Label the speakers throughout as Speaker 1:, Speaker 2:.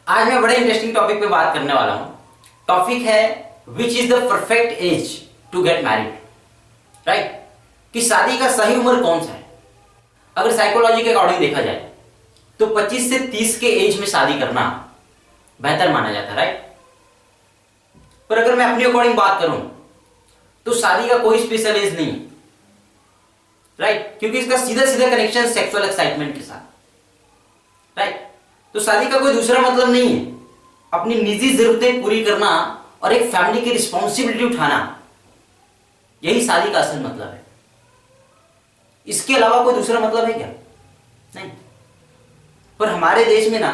Speaker 1: आज मैं बड़े इंटरेस्टिंग टॉपिक पे बात करने वाला हूं। टॉपिक है which is the perfect age to get married. Right, कि शादी का सही उम्र कौन सा है। अगर साइकोलॉजी के अकॉर्डिंग देखा जाए तो 25 से 30 के एज में शादी करना बेहतर माना जाता है। राइट, पर अगर मैं अपने अकॉर्डिंग बात करूं तो शादी का कोई स्पेशल एज नहीं। राइट, क्योंकि इसका सीधा सीधा कनेक्शन सेक्सुअल एक्साइटमेंट के साथ। राइट, तो शादी का कोई दूसरा मतलब नहीं है। अपनी निजी जरूरतें पूरी करना और एक फैमिली की रिस्पॉन्सिबिलिटी उठाना, यही शादी का असल मतलब है। इसके अलावा कोई दूसरा मतलब है क्या? नहीं। पर हमारे देश में ना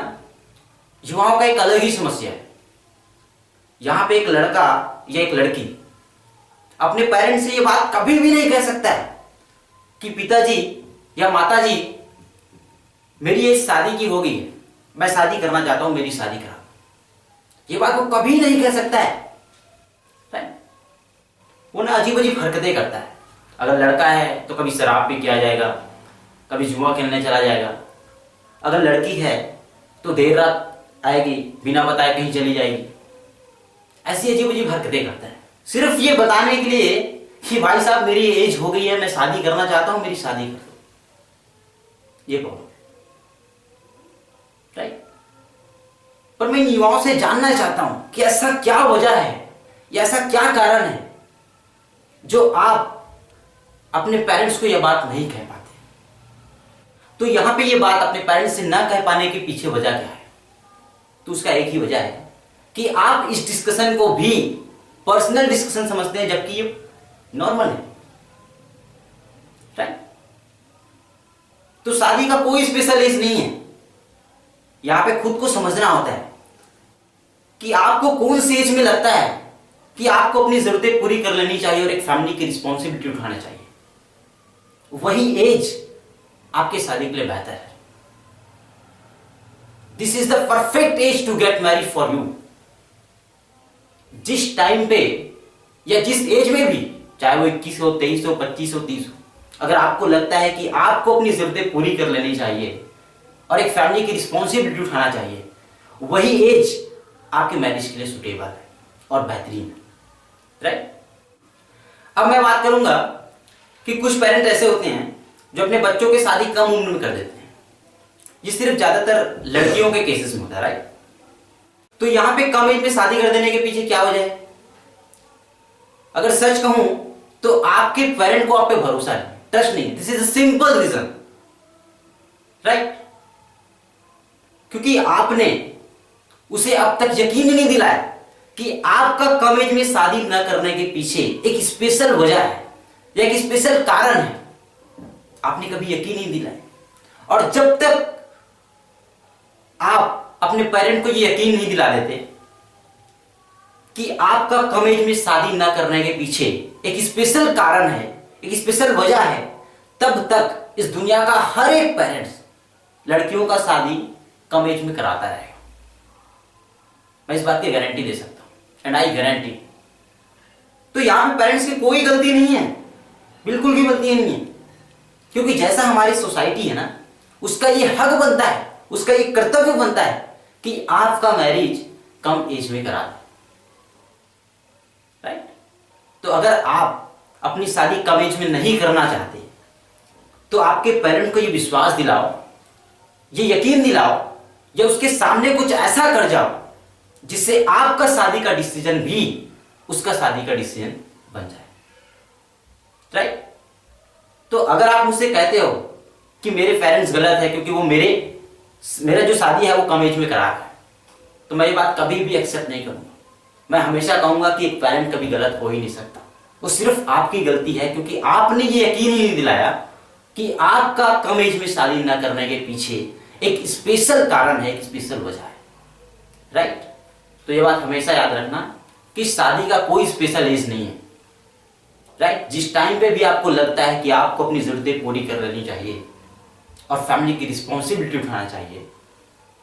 Speaker 1: युवाओं का एक अलग ही समस्या है। यहां पे एक लड़का या एक लड़की अपने पेरेंट्स से यह बात कभी भी नहीं कह सकता है कि पिताजी या माताजी मेरी एज शादी की हो गई है, मैं शादी करना चाहता हूं, मेरी शादी करा। ये बात वो कभी नहीं कह सकता है। वो ना अजीब अजीब हरकतें करता है। अगर लड़का है तो कभी शराब पी के आ जाएगा, कभी जुआ खेलने चला जाएगा। अगर लड़की है तो देर रात आएगी, बिना बताए कहीं चली जाएगी। ऐसी अजीब अजीब हरकतें करता है, सिर्फ ये बताने के लिए कि भाई साहब मेरी एज हो गई है, मैं शादी करना चाहता हूं, मेरी शादी कर दो। ये प्रॉब्लम। राइट, पर मैं युवाओं से जानना चाहता हूं कि ऐसा क्या वजह है या ऐसा क्या कारण है जो आप अपने पेरेंट्स को यह बात नहीं कह पाते। तो यहां पे यह बात अपने पेरेंट्स से ना कह पाने के पीछे वजह क्या है? तो उसका एक ही वजह है कि आप इस डिस्कशन को भी पर्सनल डिस्कशन समझते हैं, जबकि ये नॉर्मल है। राइट, तो शादी का कोई स्पेशल एज नहीं है। यहां पे खुद को समझना होता है कि आपको कौन सी एज में लगता है कि आपको अपनी जरूरतें पूरी कर लेनी चाहिए और एक फैमिली की रिस्पॉन्सिबिलिटी उठाना चाहिए। वही एज आपके शादी के लिए बेहतर है। This is the perfect age to get married for you. जिस टाइम पे या जिस एज में भी, चाहे वो 21 हो, 23 हो, 25 हो, 30 हो, अगर आपको लगता है कि आपको अपनी जरूरतें पूरी कर लेनी चाहिए और एक फैमिली की रिस्पॉन्सिबिलिटी उठाना चाहिए, वही एज आपके मैरिज के लिए सुटेबल है और बेहतरीन है। राइट, अब मैं बात करूंगा कि कुछ पेरेंट ऐसे होते हैं जो अपने बच्चों की शादी कम उम्र में कर देते हैं। ये सिर्फ ज्यादातर लड़कियों के केसेस में होता है। राइट, तो यहां पे कम एज में शादी कर देने के पीछे क्या वजह है? अगर सच कहूं तो आपके पेरेंट को आप पे भरोसा नहीं, ट्रस्ट नहीं। This is a simple reason. Right, क्योंकि आपने उसे अब तक यकीन नहीं दिलाया कि आपका कम एज में शादी न करने के पीछे एक स्पेशल वजह है या एक स्पेशल कारण है। आपने कभी यकीन नहीं दिलाया। और जब तक आप अपने पेरेंट को यह यकीन नहीं दिला देते कि आपका कम एज में शादी न करने के पीछे एक स्पेशल कारण है, एक स्पेशल वजह है, तब तक इस दुनिया का हर एक पेरेंट्स लड़कियों का शादी कम एज में कराता रहेगा। मैं इस बात की गारंटी दे सकता हूं, एंड आई गारंटी। तो यहां पे पेरेंट्स की कोई गलती नहीं है, बिल्कुल भी गलती नहीं है। क्योंकि जैसा हमारी सोसाइटी है ना, उसका ये हक बनता है, उसका ये कर्तव्य बनता है कि आपका मैरिज कम एज में करा दे। राइट, तो अगर आप अपनी शादी कम एज में नहीं करना चाहते तो आपके पेरेंट को ये विश्वास दिलाओ, ये यकीन दिलाओ, या उसके सामने कुछ ऐसा कर जाओ जिससे आपका शादी का डिसीजन भी उसका शादी का डिसीजन बन जाए। राइट, तो अगर आप मुझसे कहते हो कि मेरे पेरेंट्स गलत है क्योंकि वो मेरा जो शादी है वो कम एज में करा है, तो मैं ये बात कभी भी एक्सेप्ट नहीं करूंगा। मैं हमेशा कहूंगा कि एक पेरेंट कभी गलत हो ही नहीं सकता। वो सिर्फ आपकी गलती है क्योंकि आपने ये यकीन ही नहीं दिलाया कि आपका कम एज में शादी न करने के पीछे एक स्पेशल कारण है, एक स्पेशल वजह है। राइट, तो ये बात हमेशा याद रखना कि शादी का कोई स्पेशल एज नहीं है। राइट, जिस टाइम पे भी आपको लगता है कि आपको अपनी जरूरतें पूरी कर लेनी चाहिए और फैमिली की रिस्पॉन्सिबिलिटी उठाना चाहिए,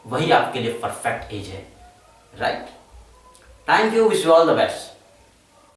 Speaker 1: वही आपके लिए परफेक्ट एज है। Right, thank you, wish you all the best.